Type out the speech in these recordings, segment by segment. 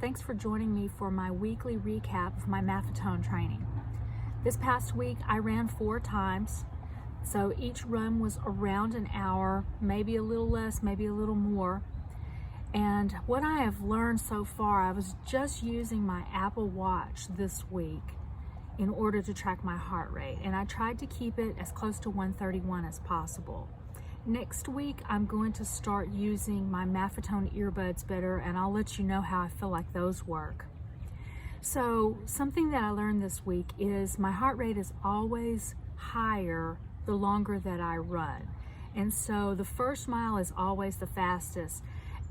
Thanks for joining me for my weekly recap of my Maffetone training. This past week I ran 4 times, so each run was around an hour, maybe a little less, maybe a little more. And what I have learned so far, I was just using my Apple Watch this week in order to track my heart rate, and I tried to keep it as close to 131 as possible. Next week, I'm going to start using my Maffetone earbuds better, and I'll let you know how I feel like those work. So something that I learned this week is my heart rate is always higher the longer that I run. And so the first mile is always the fastest.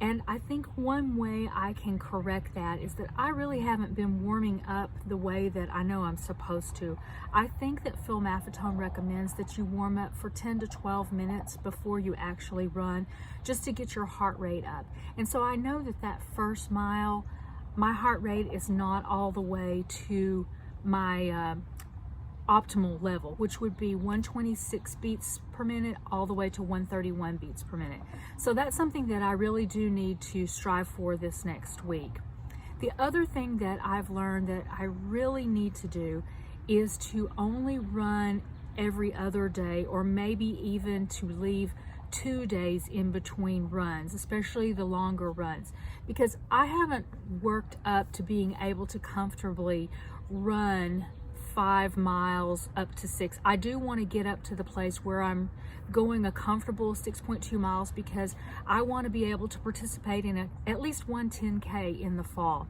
And I think one way I can correct that is that I really haven't been warming up the way that I know I'm supposed to. I think that Phil Maffetone recommends that you warm up for 10 to 12 minutes before you actually run, just to get your heart rate up. And so I know that that first mile, my heart rate is not all the way to my optimal level, which would be 126 beats per minute all the way to 131 beats per minute. So that's something that I really do need to strive for this next week. The other thing that I've learned that I really need to do is to only run every other day, or maybe even to leave 2 days in between runs, especially the longer runs, because I haven't worked up to being able to comfortably run 5 miles up to 6. I do want to get up to the place where I'm going a comfortable 6.2 miles, because I want to be able to participate in at least one 10K in the fall.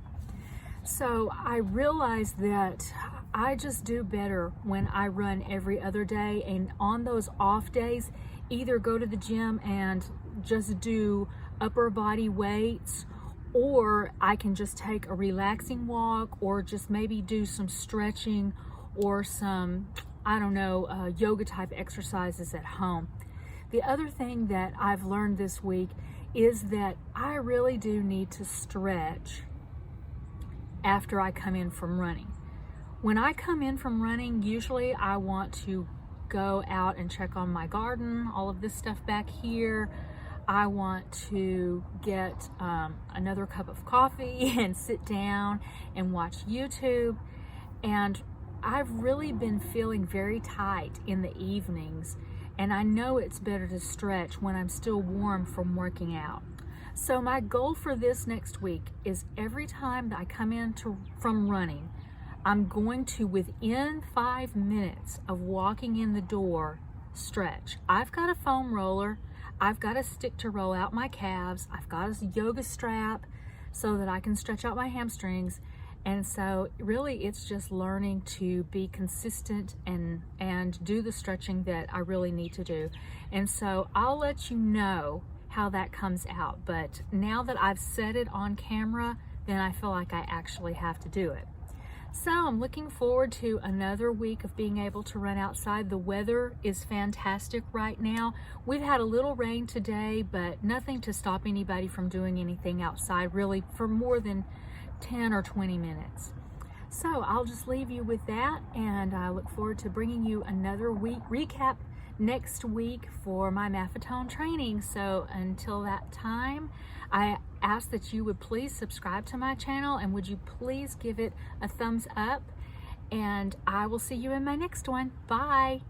So I realize that I just do better when I run every other day, and on those off days, either go to the gym and just do upper body weights, or I can just take a relaxing walk, or just maybe do some stretching or some, I don't know, yoga type exercises at home. The other thing that I've learned this week is that I really do need to stretch after I come in from running. When I come in from running, usually I want to go out and check on my garden, all of this stuff back here. I want to get another cup of coffee and sit down and watch YouTube. And I've really been feeling very tight in the evenings, and I know it's better to stretch when I'm still warm from working out. So my goal for this next week is every time that I come in from running, I'm going to, within 5 minutes of walking in the door, stretch. I've got a foam roller, I've got a stick to roll out my calves, I've got a yoga strap so that I can stretch out my hamstrings. And so really it's just learning to be consistent and do the stretching that I really need to do. And so I'll let you know how that comes out. But now that I've said it on camera, then I feel like I actually have to do it. So I'm looking forward to another week of being able to run outside. The weather is fantastic right now. We've had a little rain today, but nothing to stop anybody from doing anything outside really for more than 10 or 20 minutes. So I'll just leave you with that, and I look forward to bringing you another week recap next week for my Maffetone training. So until that time, I ask that you would please subscribe to my channel, and would you please give it a thumbs up, and I will see you in my next one. Bye.